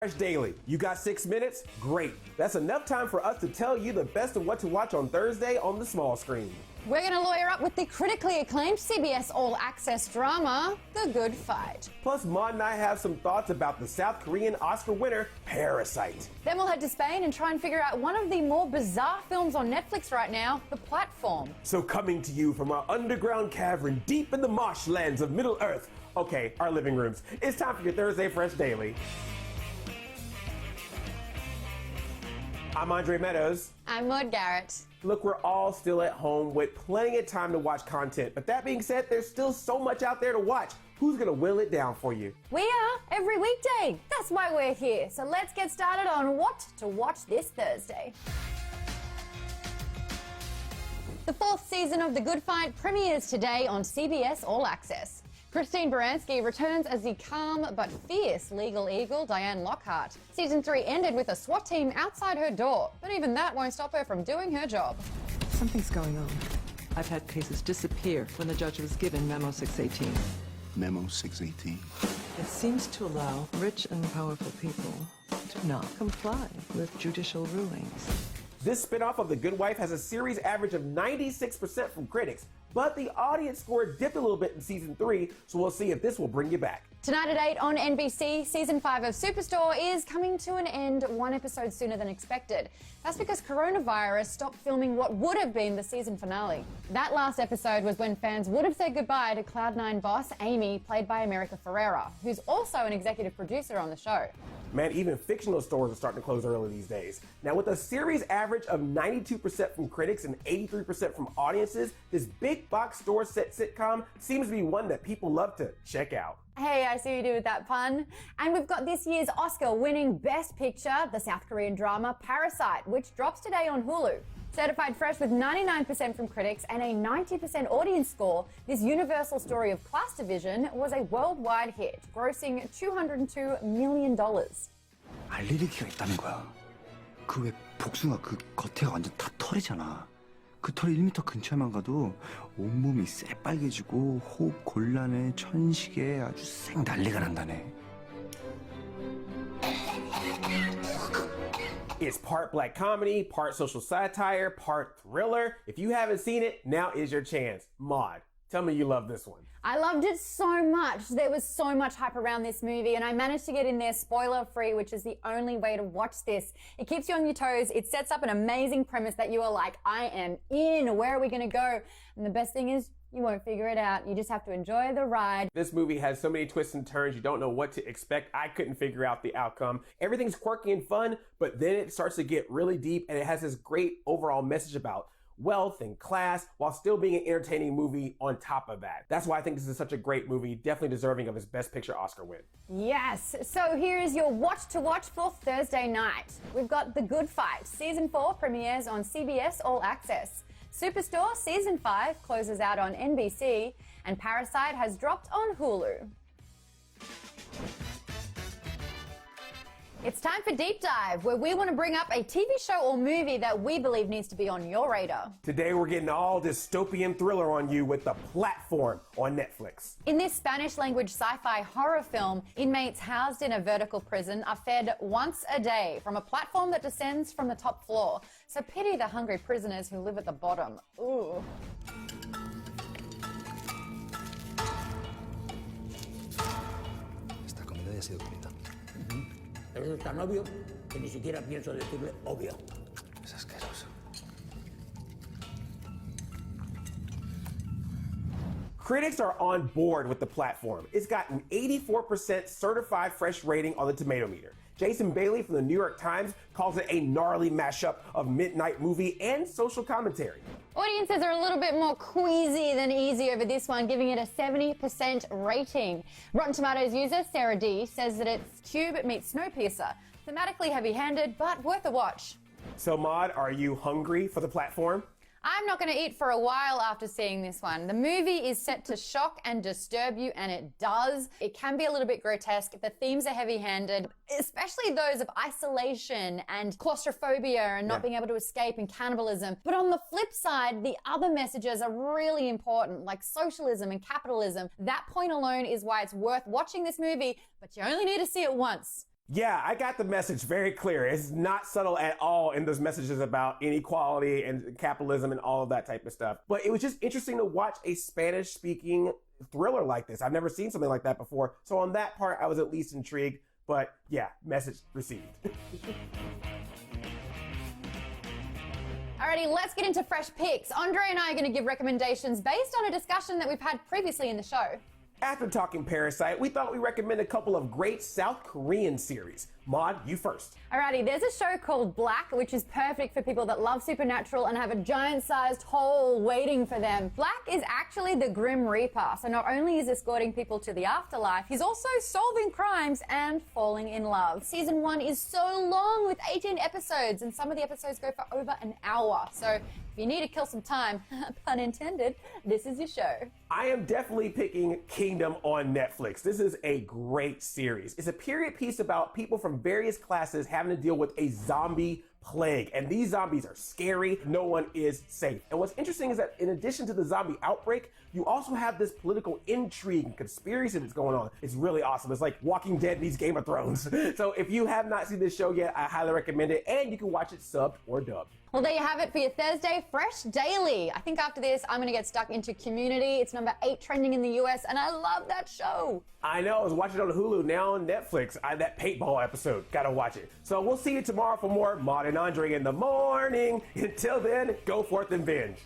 Fresh Daily. You got 6 minutes? Great. That's enough time for us to tell you the best of what to watch on Thursday on the small screen. We're going to lawyer up with the critically acclaimed CBS All Access drama, The Good Fight. Plus, Maud and I have some thoughts about the South Korean Oscar winner, Parasite. Then we'll head to Spain and try and figure out one of the more bizarre films on Netflix right now, The Platform. So coming to you from our underground cavern deep in the marshlands of Middle Earth, okay, our living rooms, it's time for your Thursday Fresh Daily. I'm Andre Meadows. I'm Maud Garrett. Look, we're all still at home with plenty of time to watch content. But that being said, there's still so much out there to watch. Who's going to will it down for you? We are, every weekday. That's why we're here. So let's get started on what to watch this Thursday. The 4th season of The Good Fight premieres today on CBS All Access. Christine Baranski returns as the calm but fierce legal eagle Diane Lockhart. Season 3 ended with a SWAT team outside her door, but even that won't stop her from doing her job. Something's going on. I've had cases disappear when the judge was given Memo 618. Memo 618. It seems to allow rich and powerful people to not comply with judicial rulings. This spinoff of The Good Wife has a series average of 96% from critics, but the audience score dipped a little bit in season 3, so we'll see if this will bring you back. Tonight at 8 on NBC, season 5 of Superstore is coming to an end 1 episode sooner than expected. That's because coronavirus stopped filming what would have been the season finale. That last episode was when fans would have said goodbye to Cloud9 boss Amy, played by America Ferrera, who's also an executive producer on the show. Man, even fictional stores are starting to close early these days. Now, with a series average of 92% from critics and 83% from audiences, this big box store set sitcom seems to be one that people love to check out. Hey, I see what you did with that pun. And we've got this year's Oscar-winning Best Picture, the South Korean drama Parasite, which drops today on Hulu. Certified fresh with 99% from critics and a 90% audience score, this universal story of class division was a worldwide hit, grossing $202 million. 알레르기가 있다는 거야. 그 왜 복숭아 그 겉에가 완전 다 털이잖아. 그 털 1m 근처에만 가도 온몸이 새빨개지고 호흡 곤란해 천식에 아주 쌩 난리가 난다네. It's part black comedy, part social satire, part thriller. If you haven't seen it, now is your chance. Maud, tell me you love this one. I loved it so much. There was so much hype around this movie, and I managed to get in there spoiler-free, which is the only way to watch this. It keeps you on your toes. It sets up an amazing premise that you are like, I am in. Where are we going to go? And the best thing is, you won't figure it out. You just have to enjoy the ride. This movie has so many twists and turns, you don't know what to expect. I couldn't figure out the outcome. Everything's quirky and fun, but then it starts to get really deep, and it has this great overall message about wealth and class while still being an entertaining movie on top of that. That's why I think this is such a great movie, definitely deserving of his Best Picture Oscar win. Yes, so here is your watch to watch for Thursday night. We've got The Good Fight. Season 4 premieres on CBS All Access. Superstore Season 5 closes out on NBC, and Parasite has dropped on Hulu. It's time for Deep Dive, where we want to bring up a TV show or movie that we believe needs to be on your radar. Today we're getting all dystopian thriller on you with The Platform on Netflix. In this Spanish-language sci-fi horror film, inmates housed in a vertical prison are fed once a day from a platform that descends from the top floor. So pity the hungry prisoners who live at the bottom. Ooh. Esta comida ya ha sido comida. Pero es tan obvio que ni siquiera pienso decirle obvio. Es asqueroso. Critics are on board with The Platform. It's got an 84% certified fresh rating on the Tomato Meter. Jason Bailey from the New York Times calls it a gnarly mashup of midnight movie and social commentary. Audiences are a little bit more queasy than easy over this one, giving it a 70% rating. Rotten Tomatoes user Sarah D says that it's Cube meets Snowpiercer. Thematically heavy-handed, but worth a watch. So, Maud, are you hungry for The Platform? I'm not going to eat for a while after seeing this one. The movie is set to shock and disturb you, and it does. It can be a little bit grotesque. The themes are heavy-handed, especially those of isolation and claustrophobia and not being able to escape and cannibalism. But on the flip side, the other messages are really important, like socialism and capitalism. That point alone is why it's worth watching this movie, but you only need to see it once. Yeah, I got the message very clear. It's not subtle at all in those messages about inequality and capitalism and all of that type of stuff. But it was just interesting to watch a Spanish-speaking thriller like this. I've never seen something like that before. So on that part, I was at least intrigued. But yeah, message received. Alrighty, let's get into fresh picks. Andre and I are going to give recommendations based on a discussion that we've had previously in the show. After talking Parasite, we thought we'd recommend a couple of great South Korean series. Maud, you first. Alrighty, there's a show called Black, which is perfect for people that love Supernatural and have a giant-sized hole waiting for them. Black is actually the Grim Reaper, so not only is escorting people to the afterlife, he's also solving crimes and falling in love. Season 1 is so long with 18 episodes, and some of the episodes go for over an hour. So if you need to kill some time, pun intended, this is your show. I am definitely picking Kingdom on Netflix. This is a great series. It's a period piece about people from various classes having to deal with a zombie plague. And these zombies are scary. No one is safe. And what's interesting is that in addition to the zombie outbreak, you also have this political intrigue and conspiracy that's going on. It's really awesome. It's like Walking Dead meets Game of Thrones. So if you have not seen this show yet, I highly recommend it. And you can watch it subbed or dubbed. Well, there you have it for your Thursday Fresh Daily. I think after this, I'm going to get stuck into Community. It's number 8 trending in the US, and I love that show. I know. I was watching it on Hulu, now on Netflix. That paintball episode. Gotta watch it. So we'll see you tomorrow for more Maud and Andre in the morning. Until then, go forth and binge.